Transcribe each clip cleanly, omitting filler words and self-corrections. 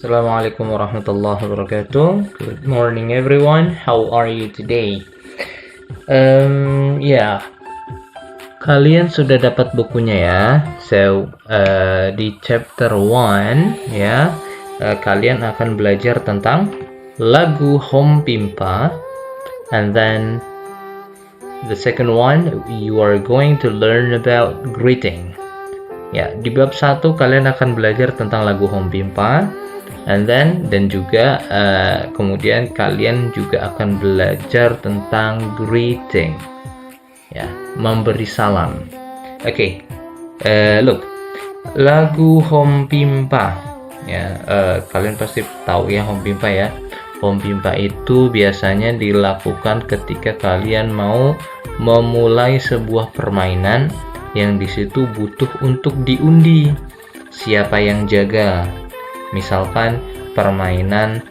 Assalamualaikum warahmatullahi wabarakatuh. Good morning everyone. How are you today? Ya, kalian sudah dapat bukunya ya. So, di chapter 1 ya, kalian akan belajar tentang lagu Home Pimpa. And then the second one, you are going to learn about greeting. Ya, di bab 1 kalian akan belajar tentang lagu Home Pimpa. And then dan juga kemudian kalian juga akan belajar tentang greeting, ya, memberi salam. Oke, look, lagu Home Pimpa, ya, kalian pasti tahu ya Home Pimpa ya. Home Pimpa itu biasanya dilakukan ketika kalian mau memulai sebuah permainan yang disitu butuh untuk diundi. Siapa yang jaga? Misalkan permainan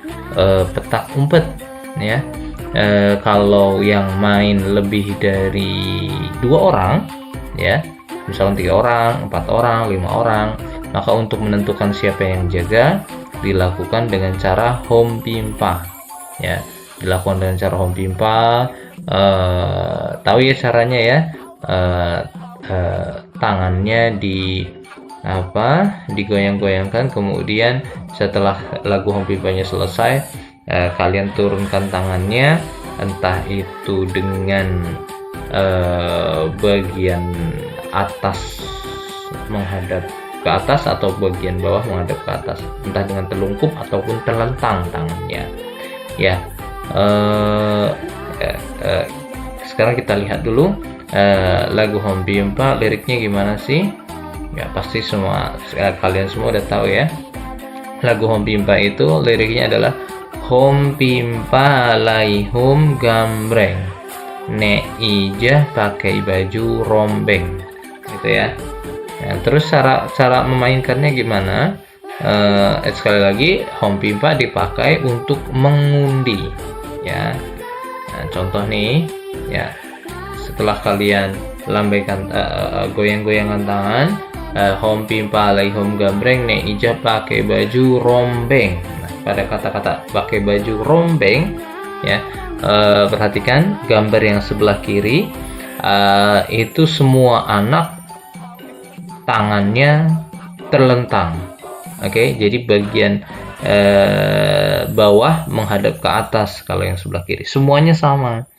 petak umpet ya, kalau yang main lebih dari 2 orang ya, misalkan 3 orang, 4 orang, 5 orang, maka untuk menentukan siapa yang jaga dilakukan dengan cara Home Pimpa ya, dilakukan dengan cara Home Pimpa. Tahu ya caranya ya, tangannya digoyang-goyangkan, kemudian setelah lagu Home Pimpanya selesai, kalian turunkan tangannya, entah itu dengan bagian atas menghadap ke atas atau bagian bawah menghadap ke atas, entah dengan telungkup ataupun telentang tangannya ya. Sekarang kita lihat dulu lagu Home Pimpa, liriknya gimana sih. Ya, pasti kalian semua udah tahu ya. Lagu Home Pimpa itu liriknya adalah Home Pimpa laihum gambreng, nek ijah pakai baju rombeng, gitu ya. Nah, terus cara memainkannya gimana? Sekali lagi, Home Pimpa dipakai untuk mengundi ya. Nah, contoh nih ya, setelah kalian lambaikan goyang-goyangan tangan, Home Pimpa laihum gambreng, nek ijah pakai baju rombeng. Nah, pada kata-kata pakai baju rombeng ya, perhatikan gambar yang sebelah kiri, itu semua anak tangannya terlentang. Oke, jadi bagian bawah menghadap ke atas kalau yang sebelah kiri, semuanya sama.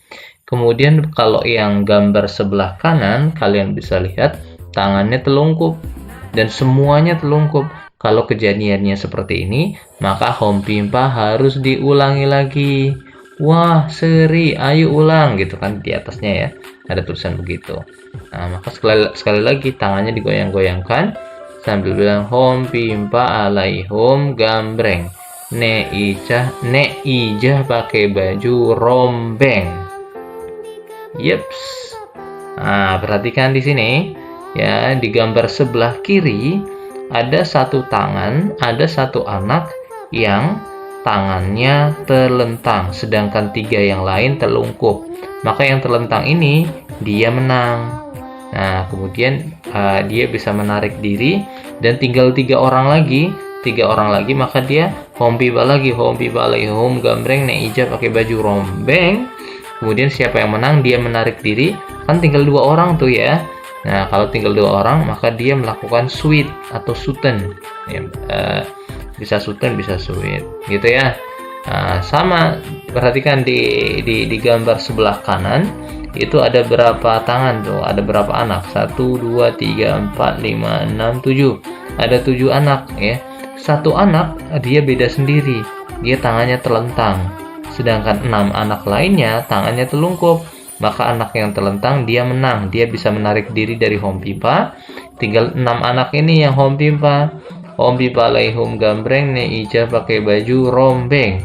Kemudian kalau yang gambar sebelah kanan, kalian bisa lihat tangannya telungkup dan semuanya telungkup. Kalau kejadiannya seperti ini, maka Home Pimpa harus diulangi lagi. Wah, Seri, ayo ulang, gitu kan, di atasnya ya ada tulisan begitu. Nah, maka sekali lagi tangannya digoyang-goyangkan sambil bilang Home Pimpa alaihum gambreng, nek ijah pakai baju rombeng. Yeps. Nah, perhatikan di sini ya, di gambar sebelah kiri ada satu tangan, ada satu anak yang tangannya terlentang, sedangkan 3 yang lain telungkup. Maka yang terlentang ini dia menang. Nah, kemudian dia bisa menarik diri dan tinggal 3 orang lagi, maka dia Home Pimpa lagi, Home Pimpa laihum gambreng, nek ijah pakai baju rombeng. Kemudian siapa yang menang, dia menarik diri, kan tinggal 2 orang tuh ya. Nah, kalau tinggal 2 orang, maka dia melakukan sweet atau suten ya, bisa suten bisa sweet gitu ya. Nah, sama, perhatikan di gambar sebelah kanan itu ada berapa tangan tuh, ada berapa anak, 1, 2, 3, 4, 5, 6, 7, ada 7 anak ya. Satu anak dia beda sendiri, dia tangannya terlentang, sedangkan 6 anak lainnya tangannya telungkup. Maka anak yang terlentang dia menang, dia bisa menarik diri dari Home Pimpa. Tinggal 6 anak ini yang Home Pimpa. Home Pimpa laihum gambreng, nek ijah pakai baju rombeng.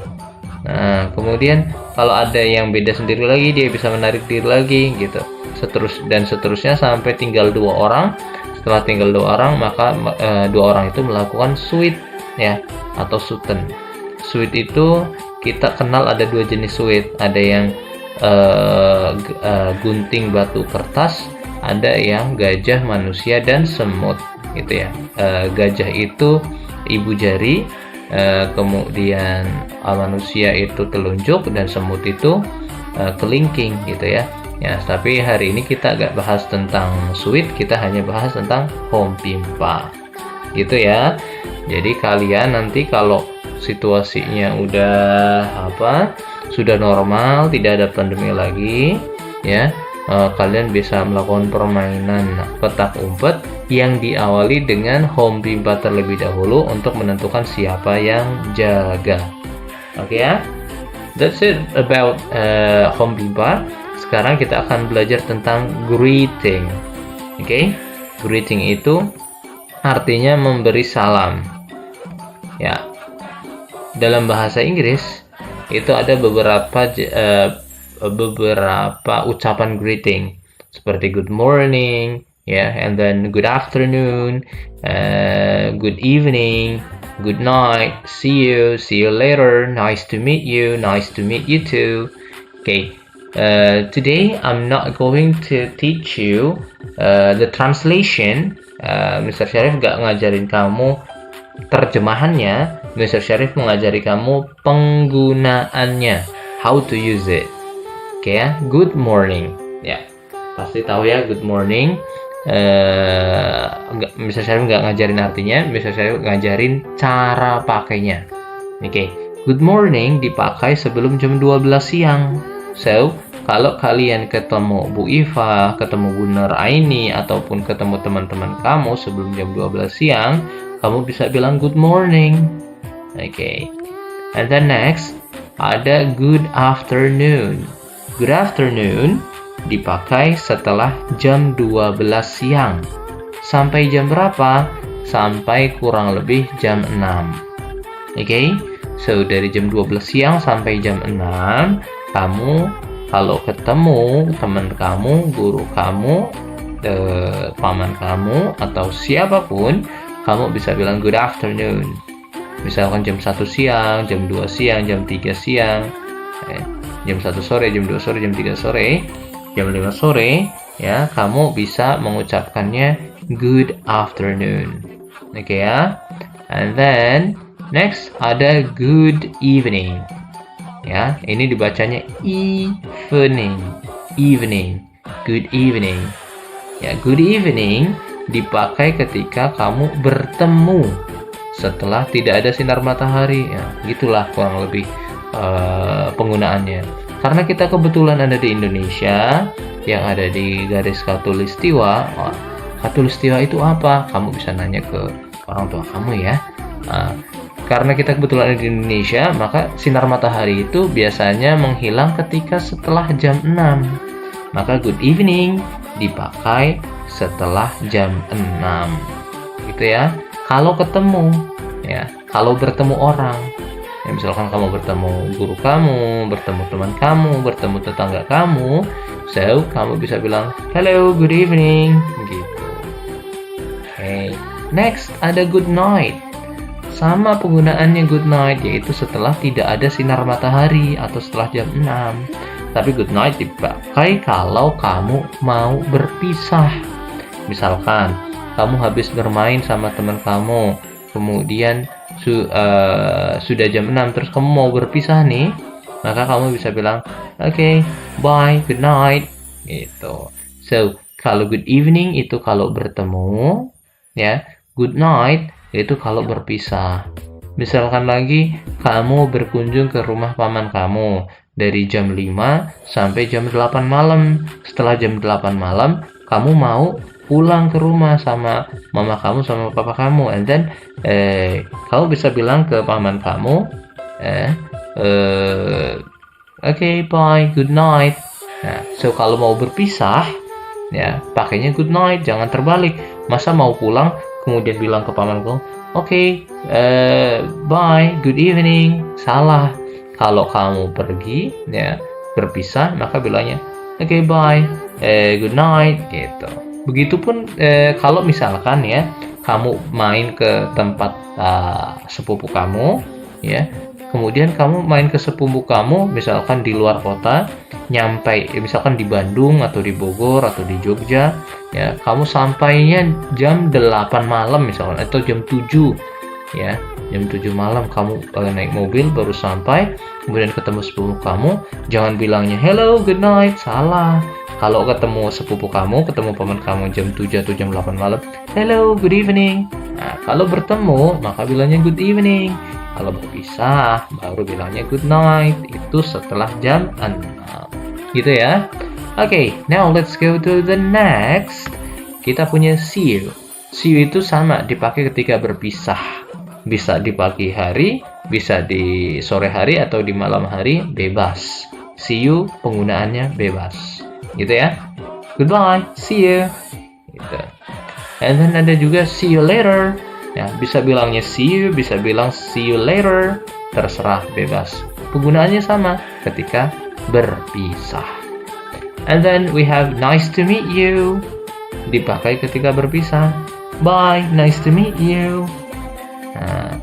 Nah, kemudian kalau ada yang beda sendiri lagi, dia bisa menarik diri lagi gitu. Seterusnya sampai tinggal 2 orang. Setelah tinggal 2 orang, maka 2 orang itu melakukan sweet ya, atau suten. Sweet itu kita kenal ada 2 jenis sweet, ada yang gunting batu kertas, ada yang gajah, manusia, dan semut gitu ya. Gajah itu ibu jari, kemudian manusia itu telunjuk dan semut itu kelingking gitu ya. Ya, tapi hari ini kita agak bahas tentang sweet, kita hanya bahas tentang home pimpa. Gitu ya. Jadi kalian nanti kalau situasinya sudah normal, tidak ada pandemi lagi, ya, kalian bisa melakukan permainan petak umpet yang diawali dengan home pimpa terlebih dahulu untuk menentukan siapa yang jaga. Oke ya? That's it about home pimpa. Sekarang kita akan belajar tentang greeting. Oke? Greeting itu artinya memberi salam. Ya. Dalam bahasa Inggris itu ada beberapa ucapan greeting seperti good morning, ya, and then good afternoon, good evening, good night, see you later, nice to meet you too. Okay. Today I'm not going to teach you the translation. Mr. Syarif gak ngajarin kamu terjemahannya. Mr. Syarif mengajari kamu penggunaannya, how to use it. Oke ya, good morning. Ya, pasti tahu ya good morning. Mr. Syarif nggak ngajarin artinya, Mr. Syarif ngajarin cara pakainya. Oke, good morning dipakai sebelum jam 12 siang. So, kalau kalian ketemu Bu Iva, ketemu Bu Nur Aini, ataupun ketemu teman-teman kamu sebelum jam 12 siang, kamu bisa bilang good morning. Oke. And then next, ada good afternoon. Good afternoon dipakai setelah jam 12 siang. Sampai jam berapa? Sampai kurang lebih jam 6. Oke. So, dari jam 12 siang sampai jam 6, kamu kalau ketemu teman kamu, guru kamu, paman kamu, atau siapapun, kamu bisa bilang good afternoon. Misalkan jam 1 siang, jam 2 siang, jam 3 siang, jam 1 sore, jam 2 sore, jam 3 sore, jam 5 sore, ya, kamu bisa mengucapkannya good afternoon. Oke ya. And then next ada good evening. Ya, ini dibacanya evening. Good evening. Ya, good evening dipakai ketika kamu bertemu setelah tidak ada sinar matahari. Ya, gitulah kurang lebih penggunaannya. Karena kita kebetulan ada di Indonesia yang ada di garis khatulistiwa. Khatulistiwa itu apa? Kamu bisa nanya ke orang tua kamu ya. Karena kita kebetulan ada di Indonesia, maka sinar matahari itu biasanya menghilang ketika setelah jam 6. Maka good evening dipakai setelah jam 6. Gitu ya. Kalau ketemu, ya, kalau bertemu orang, ya, misalkan kamu bertemu guru kamu, bertemu teman kamu, bertemu tetangga kamu, so kamu bisa bilang hello, good evening, gitu. Okay. Next ada good night. Sama penggunaannya good night, yaitu setelah tidak ada sinar matahari atau setelah jam 6. Tapi good night dipakai kalau kamu mau berpisah. Misalkan kamu habis bermain sama teman kamu, kemudian sudah jam 6, terus kamu mau berpisah nih, maka kamu bisa bilang okay, bye, good night, gitu. So, kalau good evening itu kalau bertemu, ya, good night itu kalau berpisah. Misalkan lagi kamu berkunjung ke rumah paman kamu dari jam 5 sampai jam 8 malam. Setelah jam 8 malam, kamu mau pulang ke rumah sama mama kamu sama papa kamu, and then kamu bisa bilang ke paman kamu okay, bye, good night. Nah, so kalau mau berpisah, ya, pakainya good night, jangan terbalik. Masa mau pulang kemudian bilang ke pamanku, okay, bye, good evening. Salah. Kalau kamu pergi, ya, berpisah, maka bilangnya okay, bye, good night, gitu. Begitupun kalau misalkan ya kamu main ke tempat sepupu kamu, ya, kemudian kamu main ke sepupu kamu, misalkan di luar kota, nyampe misalkan di Bandung atau di Bogor atau di Jogja, ya, kamu sampainya jam 8 malam misalkan atau jam 7, ya. jam 7 malam kamu naik mobil baru sampai, kemudian ketemu sepupu kamu, jangan bilangnya hello good night, salah. Kalau ketemu sepupu kamu, ketemu paman kamu jam 7 atau jam 8 malam, hello good evening. Nah, kalau bertemu maka bilangnya good evening. Kalau berpisah baru bilangnya good night, itu setelah jam 6 gitu ya. Oke, now let's go to the next. Kita punya see you. See you itu sama dipakai ketika berpisah. Bisa di pagi hari, bisa di sore hari atau di malam hari, bebas. See you penggunaannya bebas. Gitu ya. Goodbye, see you. Gitu. And then ada juga see you later. Ya, bisa bilangnya see you, bisa bilang see you later. Terserah, bebas. Penggunaannya sama ketika berpisah. And then we have nice to meet you. Dipakai ketika berpisah. Bye, nice to meet you. Nah,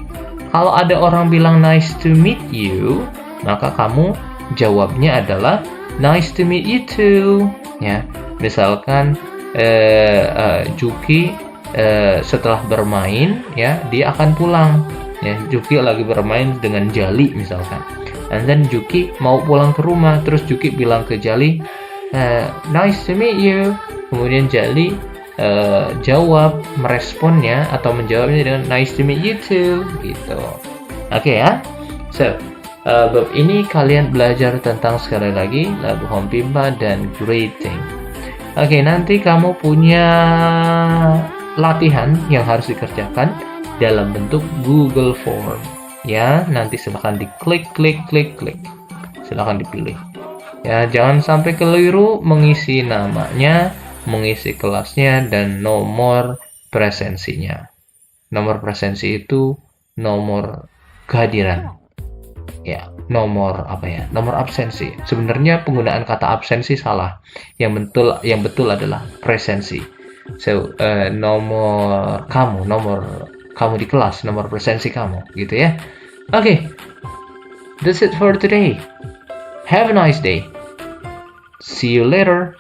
kalau ada orang bilang nice to meet you, maka kamu jawabnya adalah nice to meet you too. Ya, misalkan Juki setelah bermain, ya dia akan pulang. Ya, Juki lagi bermain dengan Jali misalkan. And then Juki mau pulang ke rumah, terus Juki bilang ke Jali, nice to meet you. Kemudian Jali jawab, meresponnya atau menjawabnya dengan nice to meet you too, gitu. Oke ya. So, bab ini kalian belajar tentang sekali lagi lagu Hompimpa dan greeting. Oke, nanti kamu punya latihan yang harus dikerjakan dalam bentuk Google Form. Ya, nanti silahkan diklik, klik. Silahkan dipilih. Ya, jangan sampai keliru mengisi namanya, mengisi kelasnya, dan nomor presensinya. Nomor presensi itu nomor kehadiran. Ya, nomor apa ya? Nomor absensi. Sebenarnya penggunaan kata absensi salah. Yang betul adalah presensi. So, nomor kamu di kelas, nomor presensi kamu, gitu ya. Okay, that's it for today. Have a nice day. See you later.